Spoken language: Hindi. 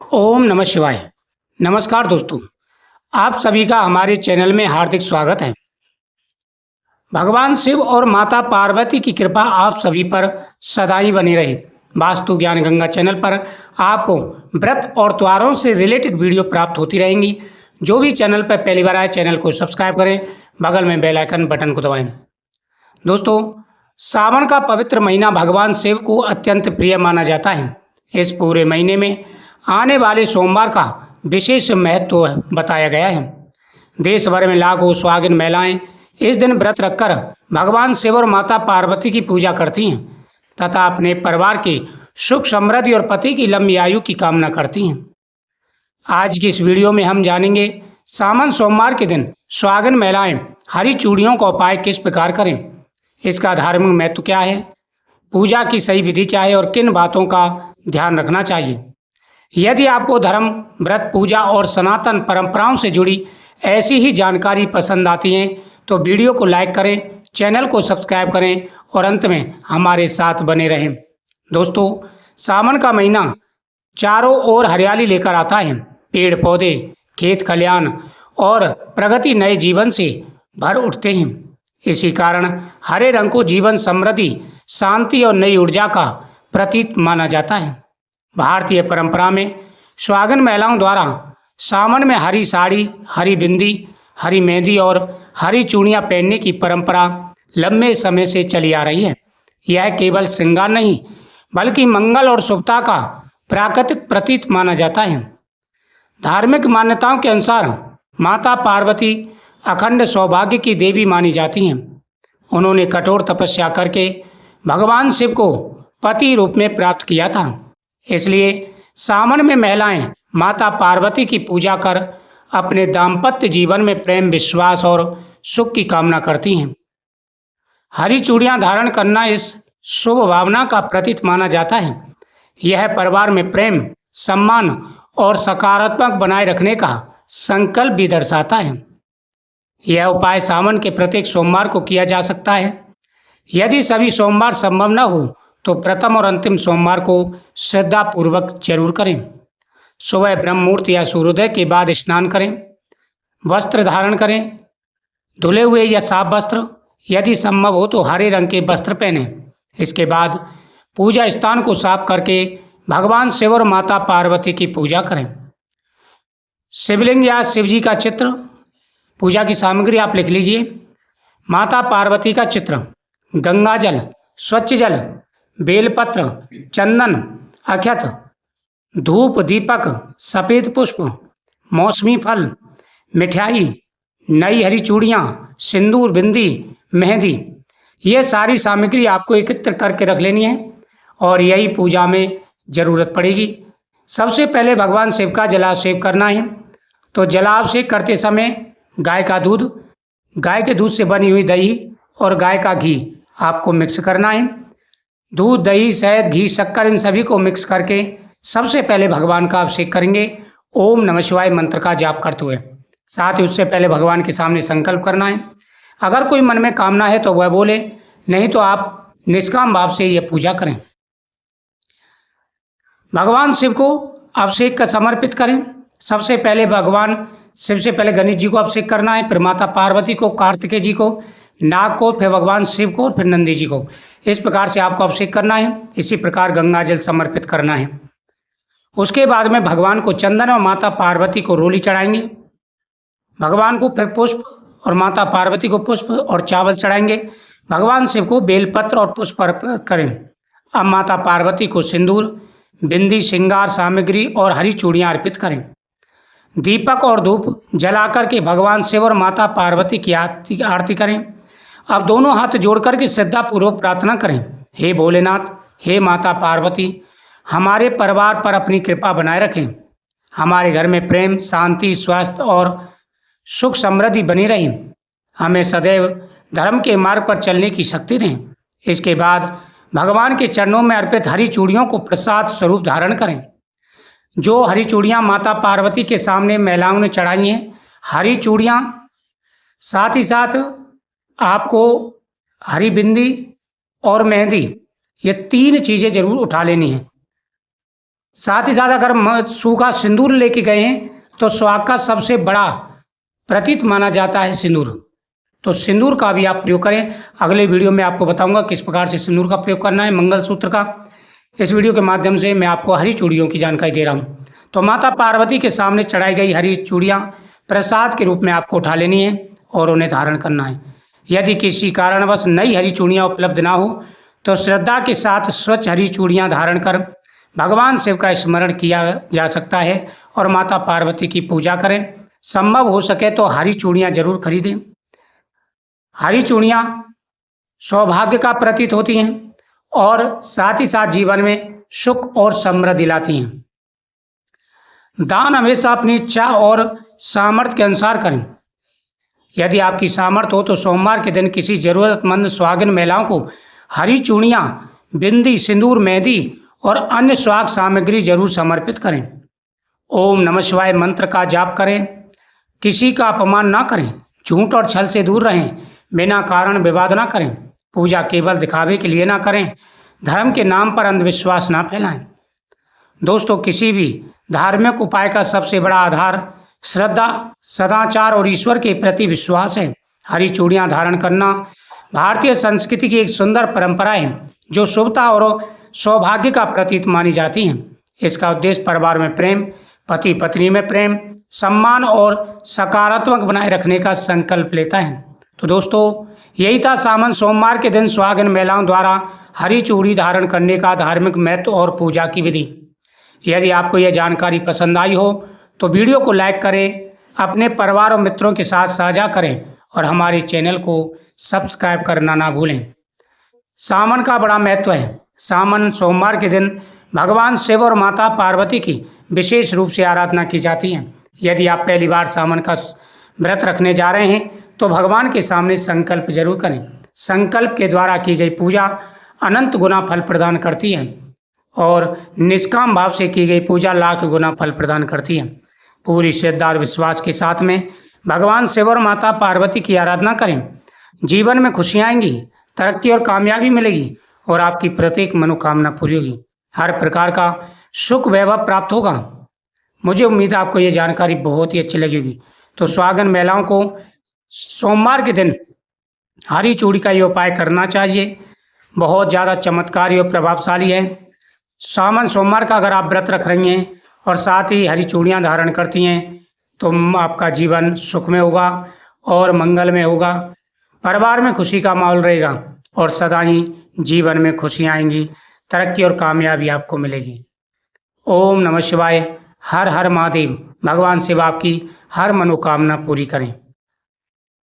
ओम नमः शिवाय। नमस्कार दोस्तों, आप सभी का हमारे चैनल में हार्दिक स्वागत है। भगवान शिव और माता पार्वती की कृपा आप सभी पर सदा ही बनी रहे। वास्तु ज्ञान गंगा चैनल पर आपको व्रत और त्योहारों से रिलेटेड वीडियो प्राप्त होती रहेंगी। जो भी चैनल पर पहली बार आए, चैनल को सब्सक्राइब करें, बगल में बेल आइकन बटन को दबाएं। दोस्तों, सावन का पवित्र महीना भगवान शिव को अत्यंत प्रिय माना जाता है। इस पूरे महीने में आने वाले सोमवार का विशेष महत्व बताया गया है। देश भर में लाखों सुहागिन महिलाएं इस दिन व्रत रखकर भगवान शिव और माता पार्वती की पूजा करती हैं तथा अपने परिवार की सुख समृद्धि और पति की लंबी आयु की कामना करती हैं। आज की इस वीडियो में हम जानेंगे सावन सोमवार के दिन सुहागिन महिलाएं हरी चूड़ियों का उपाय किस प्रकार करें, इसका धार्मिक महत्व क्या है, पूजा की सही विधि क्या है और किन बातों का ध्यान रखना चाहिए। यदि आपको धर्म, व्रत, पूजा और सनातन परंपराओं से जुड़ी ऐसी ही जानकारी पसंद आती है तो वीडियो को लाइक करें, चैनल को सब्सक्राइब करें और अंत में हमारे साथ बने रहें। दोस्तों, सावन का महीना चारों ओर हरियाली लेकर आता है। पेड़ पौधे, खेत खलियान और प्रगति नए जीवन से भर उठते हैं। इसी कारण हरे रंग को जीवन, समृद्धि, शांति और नई ऊर्जा का प्रतीक माना जाता है। भारतीय परंपरा में सुहागिन महिलाओं द्वारा सावन में हरी साड़ी, हरी बिंदी, हरी मेहंदी और हरी चूड़ियां पहनने की परंपरा लंबे समय से चली आ रही है। यह केवल श्रृंगार नहीं बल्कि मंगल और शुभता का प्राकृतिक प्रतीक माना जाता है। धार्मिक मान्यताओं के अनुसार माता पार्वती अखंड सौभाग्य की देवी मानी जाती हैं। उन्होंने कठोर तपस्या करके भगवान शिव को पति रूप में प्राप्त किया था। इसलिए सावन में महिलाएं माता पार्वती की पूजा कर अपने दाम्पत्य जीवन में प्रेम, विश्वास और सुख की कामना करती हैं। हरी चूड़ियां धारण करना इस शुभ भावना का प्रतीक माना जाता है। यह परिवार में प्रेम, सम्मान और सकारात्मक बनाए रखने का संकल्प भी दर्शाता है। यह उपाय सावन के प्रत्येक सोमवार को किया जा सकता है। यदि सभी सोमवार संभव न हो तो प्रथम और अंतिम सोमवार को श्रद्धापूर्वक जरूर करें। सुबह ब्रह्म मुहूर्त या सूर्योदय के बाद स्नान करें। वस्त्र धारण करें, धुले हुए या साफ वस्त्र, यदि संभव हो तो हरे रंग के वस्त्र पहनें। इसके बाद पूजा स्थान को साफ करके भगवान शिव और माता पार्वती की पूजा करें। शिवलिंग या शिव जी का चित्र, पूजा की सामग्री आप लिख लीजिए। माता पार्वती का चित्र, गंगा जल, स्वच्छ जल, बेलपत्र, चंदन, अक्षत, धूप, दीपक, सफ़ेद पुष्प, मौसमी फल, मिठाई, नई हरी चूड़ियाँ, सिंदूर, बिंदी, मेहंदी, ये सारी सामग्री आपको एकत्र करके रख लेनी है और यही पूजा में ज़रूरत पड़ेगी। सबसे पहले भगवान शिव का जलाभिषेक करना है। तो जलाभिषेक करते समय गाय का दूध, गाय के दूध से बनी हुई दही और गाय का घी आपको मिक्स करना है। दूध, दही, शहद, घी, शक्कर, इन सभी को मिक्स करके सबसे पहले भगवान का अभिषेक करेंगे ओम नमः शिवाय मंत्र का जाप करते हुए। साथ ही उससे पहले भगवान के सामने संकल्प करना है। अगर कोई मन में कामना है तो वह बोले, नहीं तो आप निष्काम भाव से यह पूजा करें। भगवान शिव को अभिषेक का समर्पित करें। सबसे पहले भगवान शिव से पहले गणेश जी को अभिषेक करना है, फिर माता पार्वती को, कार्तिकेय जी को, नाग को, फिर भगवान शिव को और फिर नंदी जी को। इस प्रकार से आपको अभिषेक करना है। इसी प्रकार गंगा जल समर्पित करना है। उसके बाद में भगवान को चंदन और माता पार्वती को रोली चढ़ाएंगे। भगवान को फिर पुष्प और माता पार्वती को पुष्प और चावल चढ़ाएंगे। भगवान शिव को बेलपत्र और पुष्प अर्पित करें। अब माता पार्वती को सिंदूर, बिंदी, श्रृंगार सामग्री और हरी चूड़ियाँ अर्पित करें। दीपक और धूप जलाकर के भगवान शिव और माता पार्वती की आरती करें। अब दोनों हाथ जोड़ करके श्रद्धापूर्वक प्रार्थना करें, हे भोलेनाथ, हे माता पार्वती, हमारे परिवार पर अपनी कृपा बनाए रखें। हमारे घर में प्रेम, शांति, स्वास्थ्य और सुख समृद्धि बनी रहे। हमें सदैव धर्म के मार्ग पर चलने की शक्ति दें। इसके बाद भगवान के चरणों में अर्पित हरी चूड़ियों को प्रसाद स्वरूप धारण करें। जो हरी चूड़ियाँ माता पार्वती के सामने महिलाओं ने चढ़ाई हैं, हरी चूड़ियाँ, साथ ही साथ आपको हरी बिंदी और मेहंदी, ये तीन चीज़ें जरूर उठा लेनी है। साथ ही साथ अगर सूखा सिंदूर लेके गए हैं तो सुहाग का सबसे बड़ा प्रतीक माना जाता है सिंदूर। तो सिंदूर का भी आप प्रयोग करें। अगले वीडियो में आपको बताऊंगा किस प्रकार से सिंदूर का प्रयोग करना है, मंगलसूत्र का। इस वीडियो के माध्यम से मैं आपको हरी चूड़ियों की जानकारी दे रहा हूँ। तो माता पार्वती के सामने चढ़ाई गई हरी चूड़ियाँ प्रसाद के रूप में आपको उठा लेनी है और उन्हें धारण करना है। यदि किसी कारणवश नई हरी चूड़ियाँ उपलब्ध ना हो तो श्रद्धा के साथ स्वच्छ हरी चूड़ियाँ धारण कर भगवान शिव का स्मरण किया जा सकता है और माता पार्वती की पूजा करें। संभव हो सके तो हरी चूड़ियाँ जरूर खरीदें। हरी चूड़ियाँ सौभाग्य का प्रतीक होती हैं और साथ ही साथ जीवन में सुख और समृद्धि लाती हैं। दान हमेशा अपनी इच्छा और सामर्थ्य के अनुसार करें। यदि आपकी सामर्थ्य हो तो सोमवार के दिन किसी जरूरतमंद सुहागिन महिलाओं को हरी चूड़ियाँ, बिंदी, सिंदूर, मेहंदी और अन्य सुहाग सामग्री जरूर समर्पित करें। ओम नमः शिवाय मंत्र का जाप करें। किसी का अपमान ना करें। झूठ और छल से दूर रहें। बिना कारण विवाद ना करें। पूजा केवल दिखावे के लिए ना करें। धर्म के नाम पर अंधविश्वास ना फैलाएं। दोस्तों, किसी भी धार्मिक उपाय का सबसे बड़ा आधार श्रद्धा, सदाचार और ईश्वर के प्रति विश्वास है। हरी चूड़ियाँ धारण करना भारतीय संस्कृति की एक सुंदर परंपरा है जो शुभता और सौभाग्य का प्रतीक मानी जाती है। इसका उद्देश्य परिवार में प्रेम, पति पत्नी में प्रेम, सम्मान और सकारात्मक बनाए रखने का संकल्प लेता है। तो दोस्तों, यही था सावन सोमवार के दिन सुहागिन महिलाओं द्वारा हरी चूड़ी धारण करने का धार्मिक महत्व और पूजा की विधि। यदि आपको यह जानकारी पसंद आई हो तो वीडियो को लाइक करें, अपने परिवार और मित्रों के साथ साझा करें और हमारे चैनल को सब्सक्राइब करना ना भूलें। सावन का बड़ा महत्व है। सावन सोमवार के दिन भगवान शिव और माता पार्वती की विशेष रूप से आराधना की जाती है। यदि आप पहली बार सावन का व्रत रखने जा रहे हैं तो भगवान के सामने संकल्प जरूर करें। संकल्प के द्वारा की गई पूजा अनंत गुना फल प्रदान करती है और निष्काम भाव से की गई पूजा लाख गुना फल प्रदान करती है। पूरी श्रद्धा और विश्वास के साथ में भगवान शिव और माता पार्वती की आराधना करें। जीवन में खुशियाँ आएंगी, तरक्की और कामयाबी मिलेगी और आपकी प्रत्येक मनोकामना पूरी होगी। हर प्रकार का सुख वैभव प्राप्त होगा। मुझे उम्मीद है आपको ये जानकारी बहुत ही अच्छी लगेगी। तो सुहागिन महिलाओं को सोमवार के दिन हरी चूड़ी का ये उपाय करना चाहिए। बहुत ज़्यादा चमत्कारी और प्रभावशाली है। सावन सोमवार का अगर आप व्रत रख रही हैं और साथ ही हरी चूड़ियाँ धारण करती हैं तो आपका जीवन सुख में होगा और मंगल में होगा। परिवार में खुशी का माहौल रहेगा और सदा ही जीवन में खुशियाँ आएंगी, तरक्की और कामयाबी आपको मिलेगी। ओम नमः शिवाय। हर हर महादेव। भगवान शिव आपकी हर मनोकामना पूरी करें।